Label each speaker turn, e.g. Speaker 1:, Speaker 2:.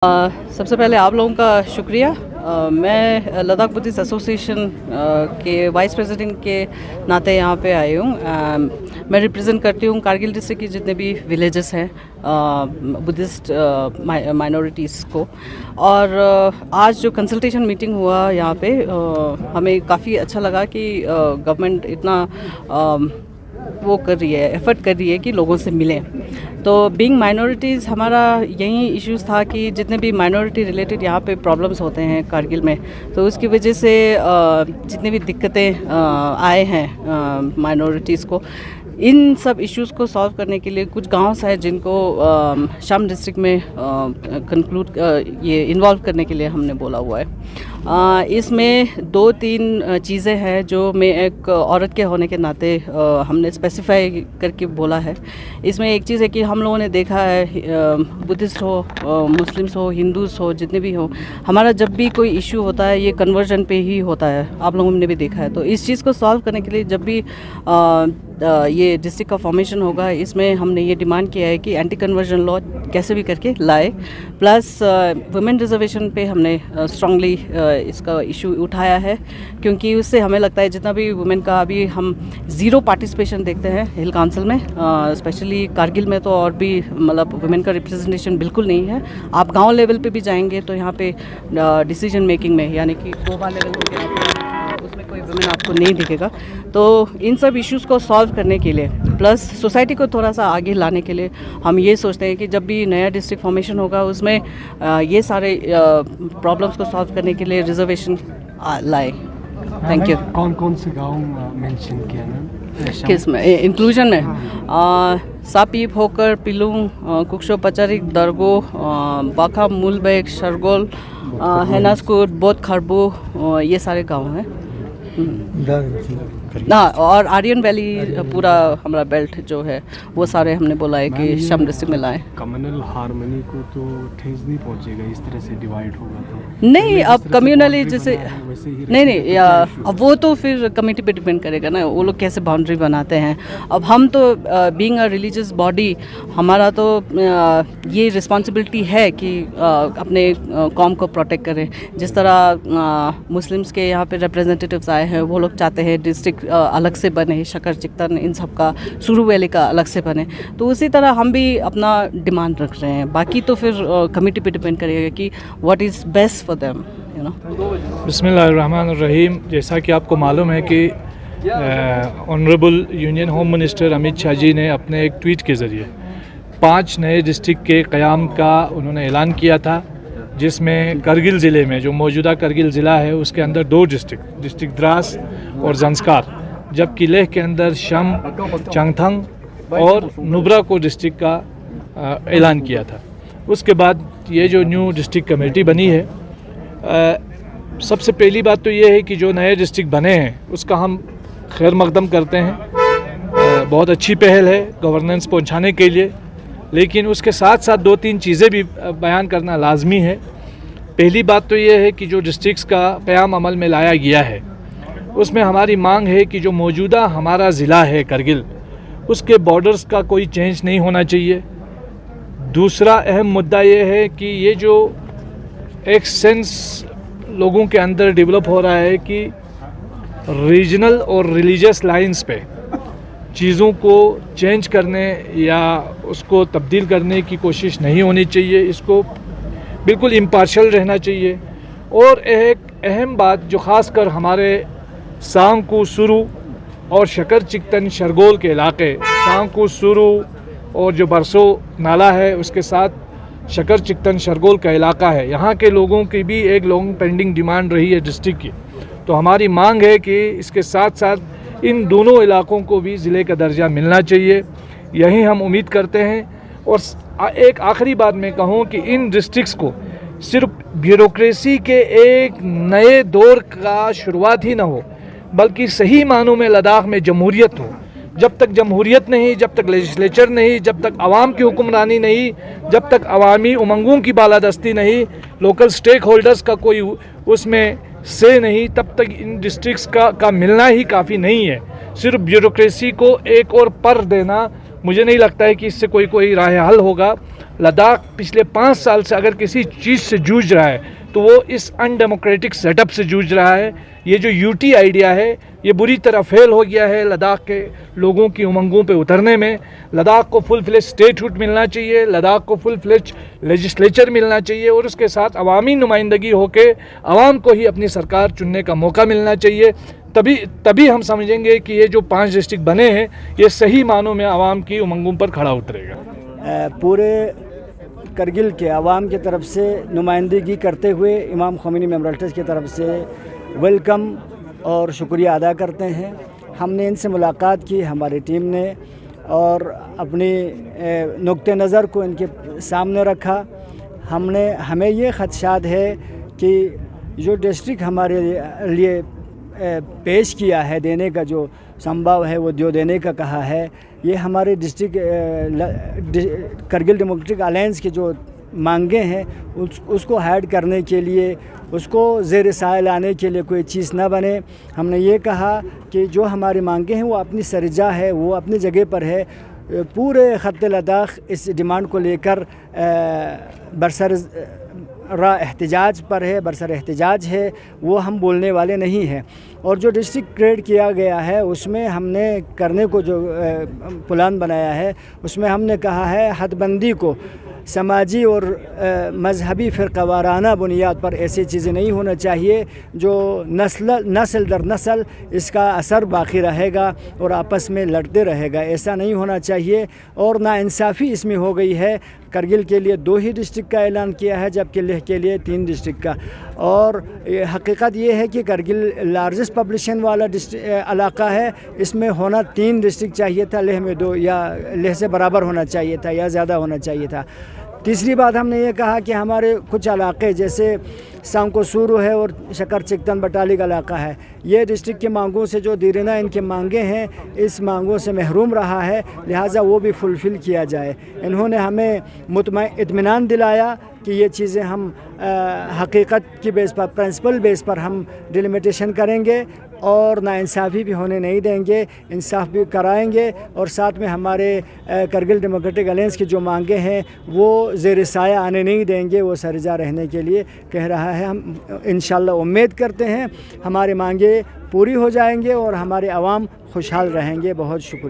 Speaker 1: सबसे पहले आप लोगों का शुक्रिया। मैं लद्दाख बुद्धिस्ट एसोसिएशन के वाइस प्रेसिडेंट के नाते यहाँ पे आई हूँ। मैं रिप्रेजेंट करती हूँ कारगिल डिस्ट्रिक्ट की जितने भी विलेजेस हैं बुद्धिस्ट माइनॉरिटीज़ को। और आज जो कंसल्टेशन मीटिंग हुआ यहाँ पे हमें काफ़ी अच्छा लगा कि गवर्नमेंट इतना वो कर रही है, एफर्ट कर रही है कि लोगों से मिलें। तो बीइंग माइनॉरिटीज़ हमारा यही इश्यूज़ था कि जितने भी माइनॉरिटी रिलेटेड यहाँ पे प्रॉब्लम्स होते हैं कारगिल में, तो उसकी वजह से जितनी भी दिक्कतें आए हैं माइनॉरिटीज़ को, इन सब इश्यूज़ को सॉल्व करने के लिए कुछ गांव हैं जिनको शाम डिस्ट्रिक्ट में ये इन्वॉल्व करने के लिए हमने बोला हुआ है। इसमें 2-3 चीज़ें हैं जो मैं एक औरत के होने के नाते हमने स्पेसिफाई करके बोला है। इसमें एक चीज़ है कि हम लोगों ने देखा है बुद्धिस्ट हो, मुस्लिम्स हो, हिंदूज़ हो, जितने भी हो, हमारा जब भी कोई इशू होता है ये कन्वर्जन पे ही होता है। आप लोगों ने भी देखा है। तो इस चीज़ को सॉल्व करने के लिए जब भी ये डिस्ट्रिक्ट का फॉर्मेशन होगा, इसमें हमने ये डिमांड किया है कि एंटी कन्वर्जन लॉ कैसे भी करके लाए। प्लस वुमेन रिजर्वेशन पे हमने स्ट्रांगली इसका इशू उठाया है, क्योंकि उससे हमें लगता है जितना भी वुमेन का अभी हम ज़ीरो पार्टिसिपेशन देखते हैं हिल काउंसिल में, स्पेशली कारगिल में तो और भी मतलब वुमेन का रिप्रेजेंटेशन बिल्कुल नहीं है। आप गांव लेवल पे भी जाएंगे तो यहाँ पे डिसीजन मेकिंग में, यानी कि गोवा लेवल हो गया, उसमें कोई वुमेन आपको नहीं दिखेगा। तो इन सब इश्यूज़ को सॉल्व करने के लिए, प्लस सोसाइटी को थोड़ा सा आगे लाने के लिए, हम ये सोचते हैं कि जब भी नया डिस्ट्रिक्ट फॉर्मेशन होगा उसमें ये सारे प्रॉब्लम्स को सॉल्व करने के लिए रिजर्वेशन लाए। Thank you.
Speaker 2: कौन कौन से गाँव मेंशन किया ना
Speaker 1: किस में इंक्लूजन में? सापीप होकर पिलुंग, कुक्शो पचारिक, दरगो, बाखा, मूलबेग, शरगोल, हेनास्कुट, बोध खरबू, ये सारे गांव हैं ना। और आर्यन वैली पूरा हमारा बेल्ट जो है वो सारे हमने बोला है कि शाम डिस्ट्रिक्ट में लाएं।
Speaker 2: कम्युनल हार्मनी को तो ठेस नहीं पहुंचेगा इस तरह से डिवाइड होगा तो?
Speaker 1: नहीं, अब कम्युनली जैसे नहीं अब वो तो फिर कमेटी पे डिपेंड करेगा ना, वो लोग कैसे बाउंड्री बनाते हैं। अब हम तो बीइंग अ रिलीजियस बॉडी, हमारा तो ये रिस्पॉन्सिबिलिटी है कि अपने कौम को प्रोटेक्ट करें। जिस तरह मुस्लिम्स के यहाँ पे रिप्रेजेंटेटिव्स आए हैं, वो लोग चाहते हैं डिस्ट्रिक्ट अलग से बने, शकर चिकतन इन सब का, सुरू वैली का अलग से बने। तो उसी तरह हम भी अपना डिमांड रख रहे हैं। बाकी तो फिर कमेटी पे डिपेंड करेगा कि what is best for them, you know.
Speaker 3: बिस्मिल्लाहिर्रहमानिर्रहीम। जैसा कि आपको मालूम है कि honourable union home minister Amit Shah ji ने अपने एक ट्वीट के ज़रिए 5 नए डिस्ट्रिक्ट के क़याम का उन्होंने ऐलान किया था, जिसमें करगिल ज़िले में, जो मौजूदा करगिल ज़िला है, उसके अंदर 2 डिस्ट्रिक्ट द्रास और जंस्कार, जबकि लेह के अंदर शम, चंगथंग और नुब्रा को डिस्ट्रिक्ट का ऐलान किया था। उसके बाद ये जो न्यू डिस्ट्रिक्ट कमेटी बनी है, सबसे पहली बात तो ये है कि जो नए डिस्ट्रिक्ट बने हैं उसका हम खैर मकदम करते हैं। बहुत अच्छी पहल है गवर्नेंस पहुंचाने के लिए, लेकिन उसके साथ साथ 2-3 चीज़ें भी बयान करना लाजमी है। पहली बात तो ये है कि जो डिस्ट्रिक्ट्स का क़याम अमल में लाया गया है, उसमें हमारी मांग है कि जो मौजूदा हमारा ज़िला है करगिल, उसके बॉर्डर्स का कोई चेंज नहीं होना चाहिए। दूसरा अहम मुद्दा ये है कि ये जो एक सेंस लोगों के अंदर डेवलप हो रहा है कि रीजनल और रिलीजियस लाइंस पे चीज़ों को चेंज करने या उसको तब्दील करने की कोशिश नहीं होनी चाहिए। इसको बिल्कुल इम्पार्शल रहना चाहिए। और एक अहम बात जो ख़ास कर हमारे सांगकू, सुरू और शकर चिकतन शरगोल के इलाके, सांगकू, सुरू और जो बरसो नाला है उसके साथ शकर चिकतन शरगोल का इलाका है, यहाँ के लोगों की भी एक लॉन्ग पेंडिंग डिमांड रही है डिस्ट्रिक्ट की। तो हमारी मांग है कि इसके साथ साथ इन दोनों इलाकों को भी ज़िले का दर्जा मिलना चाहिए। यही हम उम्मीद करते हैं। और एक आखिरी बात मैं कहूँ कि इन डिस्ट्रिक्ट्स को सिर्फ ब्यूरोक्रेसी के एक नए दौर का शुरुआत ही ना हो, बल्कि सही मानों में लद्दाख में जमहूरियत हो। जब तक जमहूरियत नहीं, जब तक लेजिस्लेचर नहीं, जब तक आवाम की हुक्मरानी नहीं, जब तक अवामी उमंगों की बालादस्ती नहीं, लोकल स्टेक होल्डर्स का कोई उसमें से नहीं, तब तक इन डिस्ट्रिक्ट्स का मिलना ही काफ़ी नहीं है। सिर्फ ब्यूरोक्रेसी को एक और पर देना, मुझे नहीं लगता है कि इससे कोई राह हल होगा। लद्दाख पिछले 5 साल से अगर किसी चीज़ से जूझ रहा है तो वो इस अनडेमोक्रेटिक सेटअप से जूझ रहा है। ये जो यूटी आइडिया है ये बुरी तरह फेल हो गया है लद्दाख के लोगों की उमंगों पे उतरने में। लद्दाख को फुल फ्लेज स्टेटहुड मिलना चाहिए, लद्दाख को फुल फ्लेज लेजिस्लेचर मिलना चाहिए और उसके साथ अवामी नुमाइंदगी होके अवाम को ही अपनी सरकार चुनने का मौका मिलना चाहिए। तभी हम समझेंगे कि ये जो 5 डिस्ट्रिक्ट बने हैं ये सही मानों में अवाम की उमंगों पर खड़ा उतरेगा।
Speaker 4: पूरे करगिल के अवाम की तरफ से नुमाइंदगी करते हुए इमाम ख़ोमेनी मेमोरियल ट्रस्ट की तरफ से वेलकम और शुक्रिया अदा करते हैं। हमने इनसे मुलाकात की, हमारी टीम ने, और अपनी नुक्ते नज़र को इनके सामने रखा। हमें ये ख़दशात है कि जो डिस्ट्रिक्ट हमारे लिए पेश किया है, देने का जो संभव है वो जो देने का कहा है, ये हमारे डिस्ट्रिक्ट करगिल डेमोक्रेटिक अलायंस की जो मांगे हैं उसको हाइड करने के लिए, उसको ज़ेर साया लाने के लिए कोई चीज़ ना बने। हमने ये कहा कि जो हमारी मांगे हैं वो अपनी सरजा है, वो अपनी जगह पर है। पूरे ख़त्ते लद्दाख इस डिमांड को लेकर बरसर एहतजाज पर है, बरसर एहतजाज है, वो हम बोलने वाले नहीं हैं। और जो डिस्ट्रिक्ट क्रिएट किया गया है उसमें हमने करने को जो प्लान बनाया है उसमें हमने कहा है हदबंदी को समाजी और मजहबी फ़िरक़ावाराना बुनियाद पर ऐसी चीज़ें नहीं होना चाहिए जो नस्ल दर नस्ल इसका असर बाकी रहेगा और आपस में लड़ते रहेगा, ऐसा नहीं होना चाहिए। और नाइंसाफ़ी इसमें हो गई है। करगिल के लिए 2 ही डिस्ट्रिक्ट का ऐलान किया है जबकि लेह के लिए 3 डिस्ट्रिक्ट का। और हकीकत ये है कि करगिल लार्जेस्ट पॉपुलेशन वाला इलाका है, इसमें होना 3 डिस्ट्रिक्ट चाहिए था, लेह में 2 या लेह से बराबर होना चाहिए था या ज़्यादा होना चाहिए था। तीसरी बात हमने ये कहा कि हमारे कुछ इलाके जैसे सांकोसूरू है और शकर चिकतन बटाली का इलाका है, ये डिस्ट्रिक्ट की मांगों से जो दीरिना इनकी मांगे हैं इस मांगों से महरूम रहा है, लिहाजा वो भी फुलफ़िल किया जाए। इन्होंने हमें इत्मीनान दिलाया कि ये चीज़ें हम हकीकत की बेस पर, प्रिंसिपल बेस पर हम डिलिमिटेशन करेंगे और नाइंसाफ़ी भी होने नहीं देंगे, इंसाफ भी कराएंगे। और साथ में हमारे करगिल डेमोक्रेटिक अलायंस की जो मांगे हैं वो ज़ेर साया आने नहीं देंगे, वो सरजा रहने के लिए कह रहा है। हम इंशाअल्लाह उम्मीद करते हैं हमारी मांगे पूरी हो जाएंगे और हमारे अवाम खुशहाल रहेंगे। बहुत शुक्रिया।